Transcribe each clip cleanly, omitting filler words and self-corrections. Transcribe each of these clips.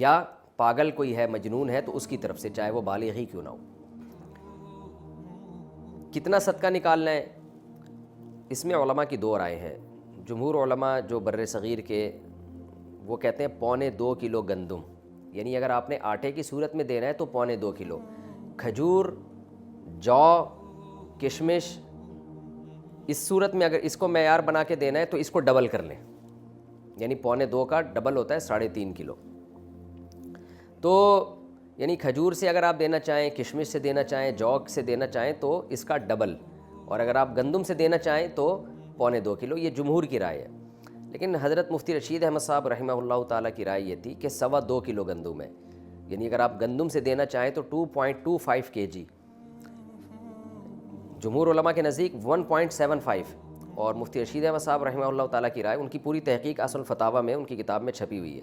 یا پاگل کوئی ہے، مجنون ہے، تو اس کی طرف سے، چاہے وہ بالغ ہی کیوں نہ ہو۔ کتنا صدقہ نکالنا ہے، اس میں علماء کی دو رائے ہیں۔ جمہور علماء جو بر صغیر کے، وہ کہتے ہیں 2.25 کلو گندم، یعنی اگر آپ نے آٹے کی صورت میں دینا ہے تو 2.25 کلو۔ کھجور، جو، کشمش، اس صورت میں اگر اس کو معیار بنا کے دینا ہے تو اس کو ڈبل کر لیں، یعنی 2.25 کا ڈبل ہوتا ہے 3.5 کلو۔ تو یعنی کھجور سے اگر آپ دینا چاہیں، کشمش سے دینا چاہیں، جو سے دینا چاہیں تو اس کا ڈبل، اور اگر آپ گندم سے دینا چاہیں تو 2.25 کلو۔ یہ جمہور کی رائے ہے، لیکن حضرت مفتی رشید احمد صاحب رحمہ اللہ تعالیٰ کی رائے یہ تھی کہ 2.25 کلو گندم ہے، یعنی اگر آپ گندم سے دینا چاہیں تو 2.25 kg، جمہور علماء کے نزدیک 1.75، اور مفتی رشید احمد صاحب رحمہ اللہ تعالیٰ کی رائے، ان کی پوری تحقیق اصل فتاویٰ میں ان کی کتاب میں چھپی ہوئی ہے،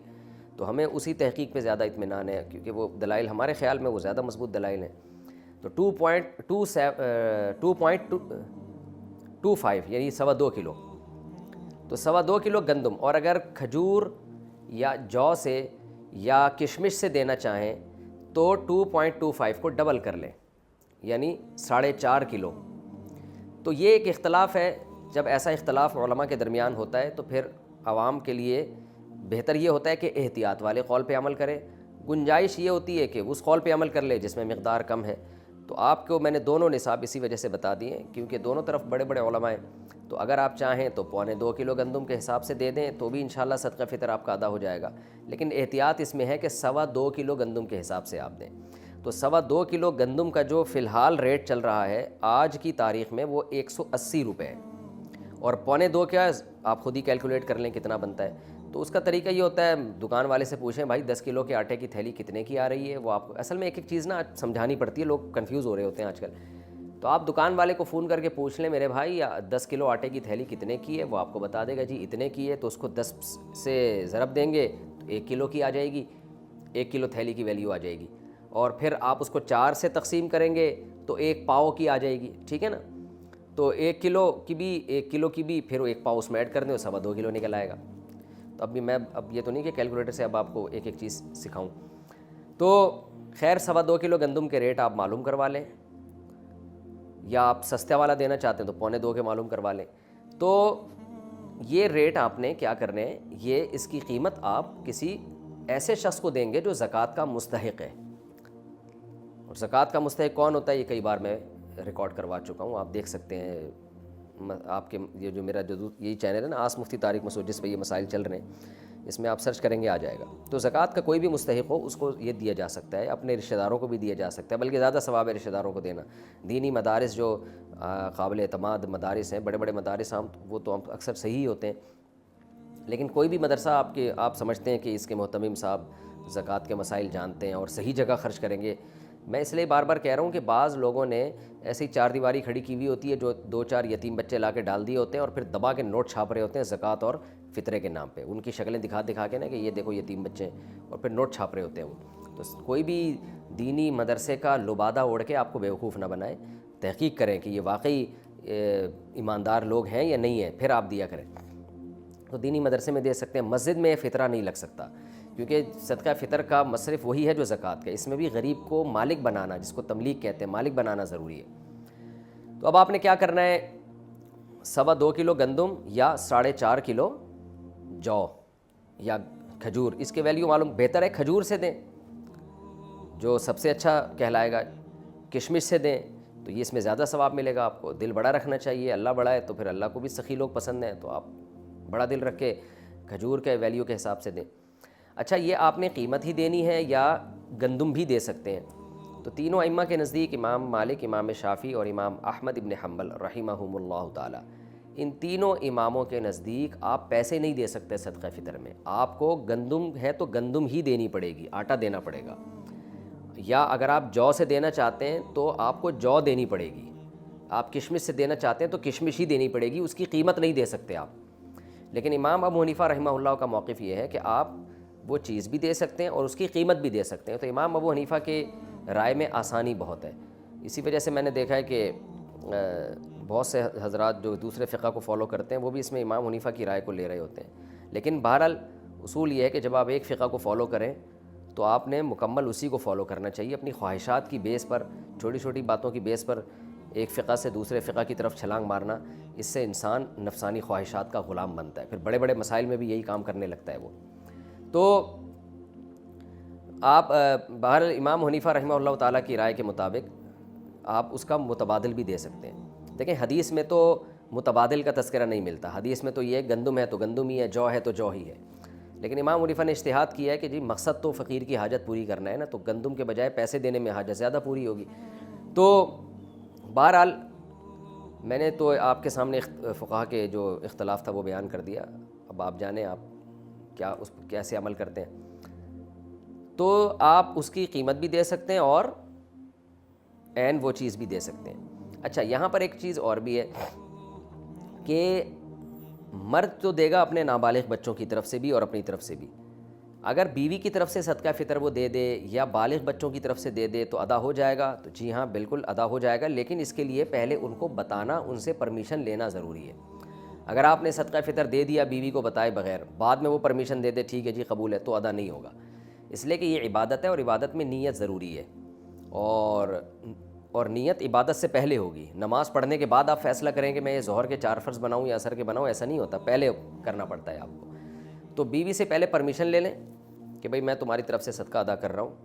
تو ہمیں اسی تحقیق پہ زیادہ اطمینان ہے، کیونکہ وہ دلائل ہمارے خیال میں وہ زیادہ مضبوط دلائل ہیں۔ تو 2.25 یعنی 2.25 کلو، تو 2.25 کلو گندم، اور اگر کھجور یا جو سے یا کشمش سے دینا چاہیں تو 2.25 کو ڈبل کر لیں، یعنی 4.5 کلو۔ تو یہ ایک اختلاف ہے، جب ایسا اختلاف علماء کے درمیان ہوتا ہے تو پھر عوام کے لیے بہتر یہ ہوتا ہے کہ احتیاط والے قول پہ عمل کرے، گنجائش یہ ہوتی ہے کہ اس قول پہ عمل کر لے جس میں مقدار کم ہے۔ تو آپ کو میں نے دونوں نصاب اسی وجہ سے بتا دیے کیونکہ دونوں طرف بڑے بڑے علماء ہیں، تو اگر آپ چاہیں تو 2.25 کلو گندم کے حساب سے دے دیں تو بھی انشاءاللہ صدقہ فطر آپ کا ادا ہو جائے گا، لیکن احتیاط اس میں ہے کہ 2.25 کلو گندم کے حساب سے آپ دیں۔ تو 2.25 کلو گندم کا جو فی الحال ریٹ چل رہا ہے آج کی تاریخ میں وہ 180 روپے ہے، اور 2.25 کیا آپ خود ہی کیلکولیٹ کر لیں کتنا بنتا ہے۔ تو اس کا طریقہ یہ ہوتا ہے، دکان والے سے پوچھیں بھائی 10 کلو کے آٹے کی تھیلی کتنے کی آ رہی ہے، وہ آپ کو اصل میں ایک ایک چیز نا سمجھانی پڑتی ہے، لوگ کنفیوز ہو رہے ہوتے ہیں آج کل۔ تو آپ دکان والے کو فون کر کے پوچھ لیں میرے بھائی 10 کلو آٹے کی تھیلی کتنے کی ہے، وہ آپ کو بتا دے گا جی اتنے کی ہے، تو اس کو 10 سے ضرب دیں گے تو 1 کلو کی آ جائے گی، 1 کلو تھیلی کی ویلیو آ جائے گی، اور پھر آپ اس کو 4 سے تقسیم کریں گے تو 1 پاؤ کی آ جائے گی، ٹھیک ہے نا۔ تو 1 کلو کی بھی پھر 1 پاؤ اس میں ایڈ کر دیں، 2.25 کلو نکل آئے گا۔ تو اب یہ تو نہیں کہ کیلکولیٹر سے اب آپ کو ایک ایک چیز سکھاؤں، تو خیر 2.25 کلو گندم کے ریٹ آپ معلوم کروا لیں، یا آپ سستے والا دینا چاہتے ہیں تو 2.25 کے معلوم کروا لیں۔ تو یہ ریٹ آپ نے کیا کرنے ہیں، یہ اس کی قیمت آپ کسی ایسے شخص کو دیں گے جو زکوٰۃ کا مستحق ہے، اور زکوٰۃ کا مستحق کون ہوتا ہے یہ کئی بار میں ریکارڈ کروا چکا ہوں، آپ دیکھ سکتے ہیں، آپ کے یہ جو میرا یہی چینل ہے نا آس مفتی طارق مسعود، جس پہ یہ مسائل چل رہے ہیں، اس میں آپ سرچ کریں گے آ جائے گا۔ تو زکوٰۃ کا کوئی بھی مستحق ہو اس کو یہ دیا جا سکتا ہے، اپنے رشتہ داروں کو بھی دیا جا سکتا ہے، بلکہ زیادہ ثواب ہے رشتہ داروں کو دینا۔ دینی مدارس جو قابل اعتماد مدارس ہیں، بڑے بڑے مدارس وہ تو اکثر صحیح ہوتے ہیں، لیکن کوئی بھی مدرسہ آپ سمجھتے ہیں کہ اس کے محتمم صاحب زکوٰۃ کے مسائل جانتے ہیں اور صحیح جگہ خرچ کریں گے، میں اس لیے بار بار کہہ رہا ہوں کہ بعض لوگوں نے ایسی 4 دیواری کھڑی کی ہوئی ہوتی ہے جو 2-4 یتیم بچے لا کے ڈال دیے ہوتے ہیں، اور پھر دبا کے نوٹ چھاپ رہے ہوتے ہیں زکوٰۃ اور فطرے کے نام پہ، ان کی شکلیں دکھا کے نا کہ یہ دیکھو یتیم بچے ہیں، اور پھر نوٹ چھاپ رہے ہوتے ہیں وہ۔ تو کوئی بھی دینی مدرسے کا لبادہ اوڑھ کے آپ کو بیوقوف نہ بنائے، تحقیق کریں کہ یہ واقعی ایماندار لوگ ہیں یا نہیں ہیں، پھر آپ دیا کریں۔ تو دینی مدرسے میں دے سکتے ہیں، مسجد میں فطرہ نہیں لگ سکتا، کیونکہ صدقہ فطر کا مصرف وہی ہے جو زکوٰۃ کا، اس میں بھی غریب کو مالک بنانا، جس کو تملیک کہتے ہیں، مالک بنانا ضروری ہے۔ تو اب آپ نے کیا کرنا ہے، 2.25 کلو گندم یا 4.5 کلو جو یا کھجور، اس کے ویلیو معلوم، بہتر ہے کھجور سے دیں جو سب سے اچھا کہلائے گا، کشمش سے دیں تو یہ اس میں زیادہ ثواب ملے گا آپ کو۔ دل بڑا رکھنا چاہیے، اللہ بڑا ہے تو پھر اللہ کو بھی سخی لوگ پسند ہیں، تو آپ بڑا دل رکھ کے کھجور کے ویلیو کے حساب سے دیں۔ اچھا یہ آپ نے قیمت ہی دینی ہے یا گندم بھی دے سکتے ہیں؟ تو تینوں ائمہ کے نزدیک، امام مالک، امام شافعی اور امام احمد ابن حنبل رحمہم اللہ تعالی، ان تینوں اماموں کے نزدیک آپ پیسے نہیں دے سکتے صدقہ فطر میں، آپ کو گندم ہے تو گندم ہی دینی پڑے گی، آٹا دینا پڑے گا، یا اگر آپ جو سے دینا چاہتے ہیں تو آپ کو جو دینی پڑے گی، آپ کشمش سے دینا چاہتے ہیں تو کشمش ہی دینی پڑے گی، اس کی قیمت نہیں دے سکتے آپ۔ لیکن امام ابو حنیفہ رحمہ اللہ کا موقف یہ ہے کہ آپ وہ چیز بھی دے سکتے ہیں اور اس کی قیمت بھی دے سکتے ہیں۔ تو امام ابو حنیفہ کے رائے میں آسانی بہت ہے، اسی وجہ سے میں نے دیکھا ہے کہ بہت سے حضرات جو دوسرے فقہ کو فالو کرتے ہیں وہ بھی اس میں امام حنیفہ کی رائے کو لے رہے ہوتے ہیں، لیکن بہرحال اصول یہ ہے کہ جب آپ ایک فقہ کو فالو کریں تو آپ نے مکمل اسی کو فالو کرنا چاہیے. اپنی خواہشات کی بیس پر، چھوٹی چھوٹی باتوں کی بیس پر ایک فقہ سے دوسرے فقہ کی طرف چھلانگ مارنا، اس سے انسان نفسانی خواہشات کا غلام بنتا ہے. پھر بڑے بڑے مسائل میں بھی یہی کام کرنے لگتا ہے وہ. تو آپ بہرحال امام حنیفہ رحمہ اللہ تعالیٰ کی رائے کے مطابق آپ اس کا متبادل بھی دے سکتے ہیں. دیکھیں حدیث میں تو متبادل کا تذکرہ نہیں ملتا. حدیث میں تو یہ گندم ہے تو گندم ہی ہے، جو ہے تو جو ہی ہے. لیکن امام حنیفہ نے اجتہاد کیا ہے کہ جی مقصد تو فقیر کی حاجت پوری کرنا ہے نا، تو گندم کے بجائے پیسے دینے میں حاجت زیادہ پوری ہوگی. تو بہرحال میں نے تو آپ کے سامنے فقہا کے جو اختلاف تھا وہ بیان کر دیا. اب آپ جانیں آپ کیا اس پر کیسے عمل کرتے ہیں. تو آپ اس کی قیمت بھی دے سکتے ہیں اور عین وہ چیز بھی دے سکتے ہیں. اچھا یہاں پر ایک چیز اور بھی ہے کہ مرد تو دے گا اپنے نابالغ بچوں کی طرف سے بھی اور اپنی طرف سے بھی. اگر بیوی کی طرف سے صدقہ فطر وہ دے دے یا بالغ بچوں کی طرف سے دے دے تو ادا ہو جائے گا. تو جی ہاں بالکل ادا ہو جائے گا، لیکن اس کے لیے پہلے ان کو بتانا، ان سے پرمیشن لینا ضروری ہے. اگر آپ نے صدقہ فطر دے دیا بیوی کو بتائے بغیر، بعد میں وہ پرمیشن دے دے ٹھیک ہے جی قبول ہے، تو ادا نہیں ہوگا. اس لیے کہ یہ عبادت ہے اور عبادت میں نیت ضروری ہے، اور نیت عبادت سے پہلے ہوگی. نماز پڑھنے کے بعد آپ فیصلہ کریں کہ میں یہ ظہر کے 4 فرض بناؤں یا عصر کے بناؤں، ایسا نہیں ہوتا، پہلے کرنا پڑتا ہے آپ کو. تو بیوی سے پہلے پرمیشن لے لیں کہ بھئی میں تمہاری طرف سے صدقہ ادا کر رہا ہوں.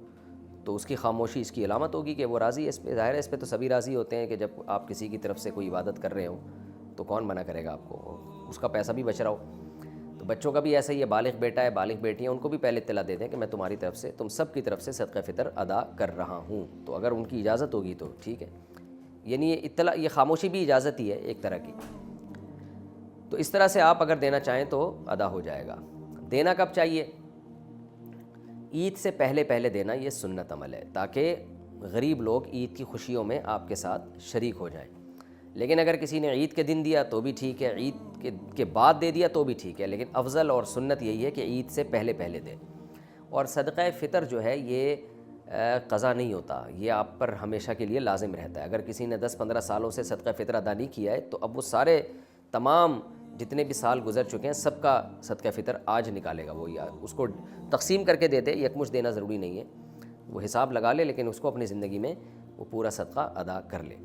تو اس کی خاموشی اس کی علامت ہوگی کہ وہ راضی ہے اس پہ. ظاہر ہے اس پہ تو سبھی راضی ہوتے ہیں کہ جب آپ کسی کی طرف سے کوئی عبادت کر رہے ہوں تو کون منع کرے گا آپ کو، اس کا پیسہ بھی بچ رہا ہو. تو بچوں کا بھی ایسا ہی ہے، بالغ بیٹا ہے بالغ بیٹی ہیں، ان کو بھی پہلے اطلاع دے دیں کہ میں تمہاری طرف سے، تم سب کی طرف سے صدقہ فطر ادا کر رہا ہوں. تو اگر ان کی اجازت ہوگی تو ٹھیک ہے. یعنی یہ اطلاع، یہ خاموشی بھی اجازت ہی ہے ایک طرح کی. تو اس طرح سے آپ اگر دینا چاہیں تو ادا ہو جائے گا. دینا کب چاہیے؟ عید سے پہلے پہلے دینا یہ سنت عمل ہے، تاکہ غریب لوگ عید کی خوشیوں میں آپ کے ساتھ شریک ہو جائیں. لیکن اگر کسی نے عید کے دن دیا تو بھی ٹھیک ہے، عید کے بعد دے دیا تو بھی ٹھیک ہے، لیکن افضل اور سنت یہی ہے کہ عید سے پہلے پہلے دیں. اور صدقہ فطر جو ہے یہ قضا نہیں ہوتا، یہ آپ پر ہمیشہ کے لیے لازم رہتا ہے. اگر کسی نے 10-15 سالوں سے صدقہ فطر ادا نہیں کیا ہے تو اب وہ سارے تمام جتنے بھی سال گزر چکے ہیں سب کا صدقہ فطر آج نکالے گا وہ، یا اس کو تقسیم کر کے دیتے، یکمشت دینا ضروری نہیں ہے، وہ حساب لگا لے لیکن اس کو اپنی زندگی میں وہ پورا صدقہ ادا کر لے.